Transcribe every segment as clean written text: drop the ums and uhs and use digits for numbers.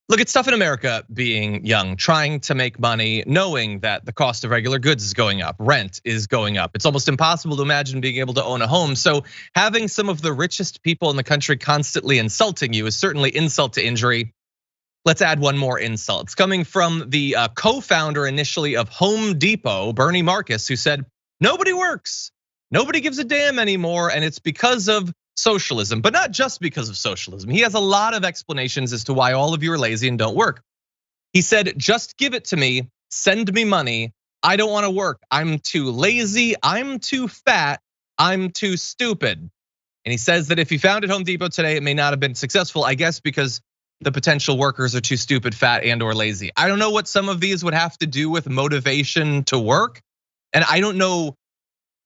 Look, it's tough in America being young, trying to make money, knowing that the cost of regular goods is going up, rent is going up. It's almost impossible to imagine being able to own a home. So having some of the richest people in the country constantly insulting you is certainly insult to injury. Let's add one more insult. It's coming from the co-founder initially of Home Depot, Bernie Marcus, who said, nobody works, nobody gives a damn anymore, and it's because of socialism, but not just because of socialism. He has a lot of explanations as to why all of you are lazy and don't work. He said, just give it to me, send me money. I don't want to work. I'm too lazy, I'm too fat, I'm too stupid. And he says that if he founded Home Depot today, it may not have been successful, I guess because the potential workers are too stupid, fat, and or lazy. I don't know what some of these would have to do with motivation to work. And I don't know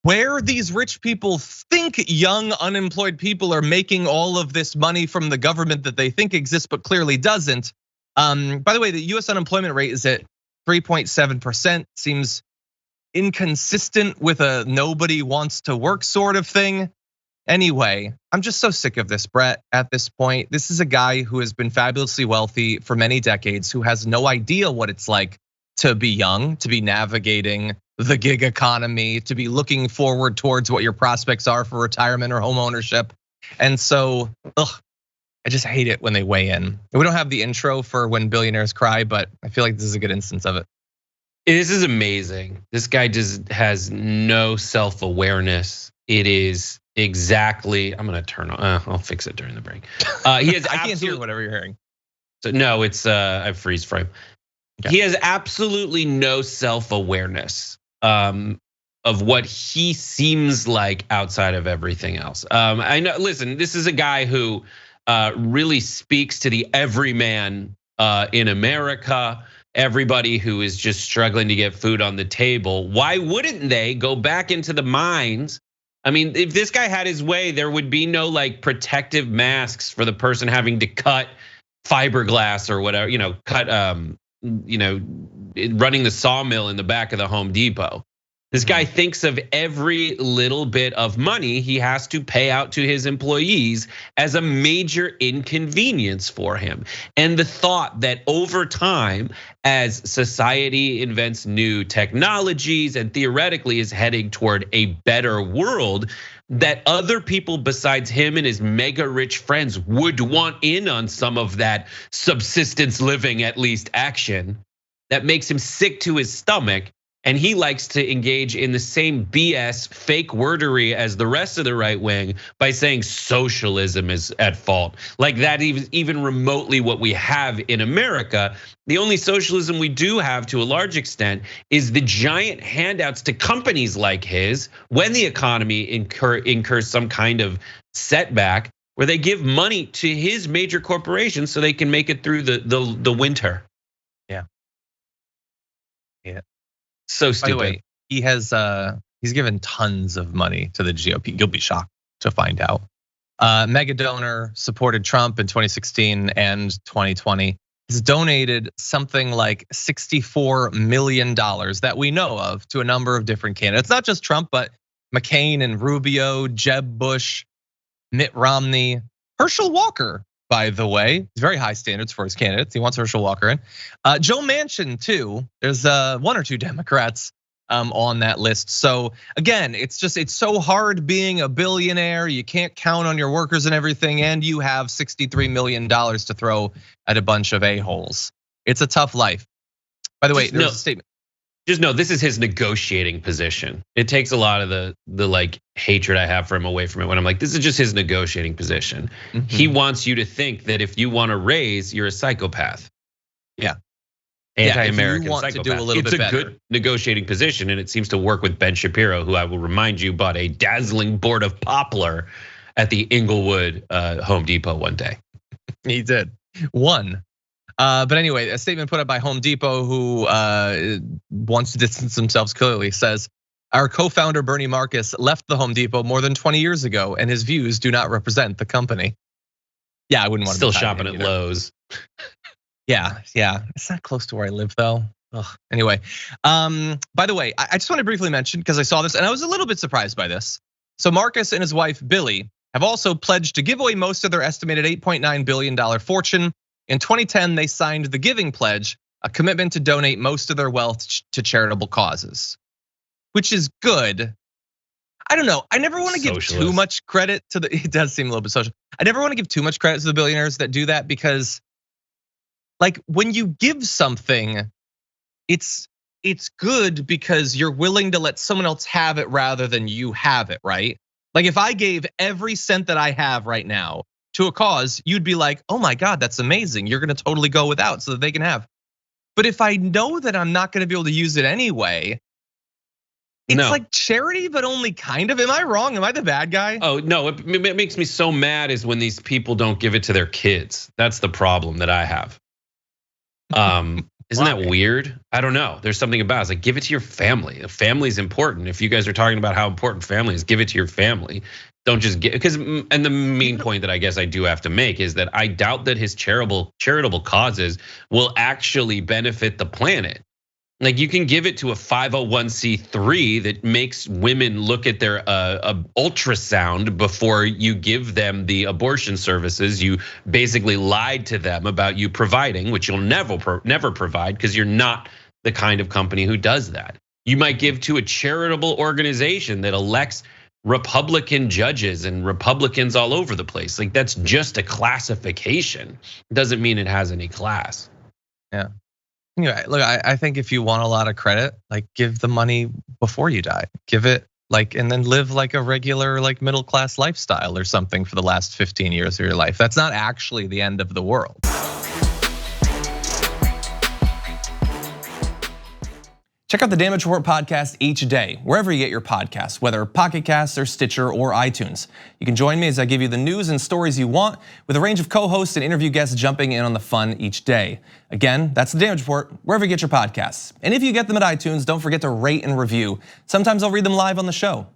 where these rich people think young unemployed people are making all of this money from the government that they think exists but clearly doesn't. By the way, the US unemployment rate is at 3.7%, seems inconsistent with a nobody wants to work sort of thing. Anyway, I'm just so sick of this, Brett, at this point. This is a guy who has been fabulously wealthy for many decades, who has no idea what it's like to be young, to be navigating the gig economy, to be looking forward towards what your prospects are for retirement or home ownership. And so, I just hate it when they weigh in. We don't have the intro for when billionaires cry, but I feel like this is a good instance of it. This is amazing. This guy just has no self-awareness. It is exactly, I'm gonna turn on, I'll fix it during the break. He has I can't hear whatever you're hearing. So no, it's I freeze frame. Okay. He has absolutely no self-awareness of what he seems like outside of everything else. I know, listen, this is a guy who really speaks to the everyman in America, everybody who is just struggling to get food on the table. Why wouldn't they go back into the mines? I mean, if this guy had his way, there would be no like protective masks for the person having to cut fiberglass or whatever, cut running the sawmill in the back of the Home Depot. This guy thinks of every little bit of money he has to pay out to his employees as a major inconvenience for him. And the thought that over time, as society invents new technologies and theoretically is heading toward a better world, that other people besides him and his mega rich friends would want in on some of that subsistence living, at least action, that makes him sick to his stomach. And he likes to engage in the same BS fake wordery as the rest of the right wing by saying socialism is at fault. Like that even remotely what we have in America. The only socialism we do have to a large extent is the giant handouts to companies like his when the economy incurs some kind of setback, where they give money to his major corporations so they can make it through the winter. Yeah. So stupid. By the way, he's given tons of money to the GOP. You'll be shocked to find out. Mega donor, supported Trump in 2016 and 2020. He's donated something like $64 million that we know of to a number of different candidates. Not just Trump, but McCain and Rubio, Jeb Bush, Mitt Romney, Herschel Walker. By the way, he's very high standards for his candidates. He wants Herschel Walker in. Joe Manchin too. There's one or two Democrats on that list. So again, it's so hard being a billionaire. You can't count on your workers and everything, and you have $63 million to throw at a bunch of a-holes. It's a tough life. By the way, there's a statement. Just know this is his negotiating position. It takes a lot of the like hatred I have for him away from it when I'm like, this is just his negotiating position. He wants you to think that if you want to raise, you're a psychopath. Yeah. Anti-American if you want psychopath. To do a little it's bit a better. good negotiating position, and it seems to work with Ben Shapiro, who I will remind you bought a dazzling board of poplar at the Inglewood Home Depot one day. He did. One. But anyway, a statement put up by Home Depot, who wants to distance themselves clearly, says, our co-founder Bernie Marcus left the Home Depot more than 20 years ago, and his views do not represent the company. Yeah, I wouldn't want to still shopping at Lowe's. Yeah, it's not close to where I live though. Anyway, by the way, I just want to briefly mention, because I saw this and I was a little bit surprised by this. So Marcus and his wife Billy have also pledged to give away most of their estimated $8.9 billion fortune In 2010, they signed the Giving Pledge, a commitment to donate most of their wealth to charitable causes, which is good. I don't know. I never want to give too much credit to the, it does seem a little bit social. I never want to give too much credit to the billionaires that do that, because like when you give something, it's good because you're willing to let someone else have it rather than you have it, right? Like if I gave every cent that I have right now to a cause, you'd be like, oh my God, that's amazing. You're gonna totally go without so that they can have. But if I know that I'm not gonna be able to use it anyway, it's like charity, but only kind of. Am I wrong? Am I the bad guy? Oh no, it makes me so mad is when these people don't give it to their kids. That's the problem that I have. Isn't that weird? I don't know. There's something about it. It's like, give it to your family. Family is important. If you guys are talking about how important family is, give it to your family. Don't just get, because, and the main point that I guess I do have to make is that I doubt that his charitable causes will actually benefit the planet. Like you can give it to a 501c3 that makes women look at their ultrasound before you give them the abortion services. You basically lied to them about you providing, which you'll never provide because you're not the kind of company who does that. You might give to a charitable organization that elects Republican judges and Republicans all over the place. Like that's just a classification. Doesn't mean it has any class. Yeah. Anyway, look, I think if you want a lot of credit, like give the money before you die. Give it like, and then live like a regular like middle class lifestyle or something for the last 15 years of your life. That's not actually the end of the world. Check out the Damage Report podcast each day, wherever you get your podcasts, whether Pocket Casts or Stitcher or iTunes. You can join me as I give you the news and stories you want, with a range of co-hosts and interview guests jumping in on the fun each day. Again, that's the Damage Report, wherever you get your podcasts. And if you get them at iTunes, don't forget to rate and review. Sometimes I'll read them live on the show.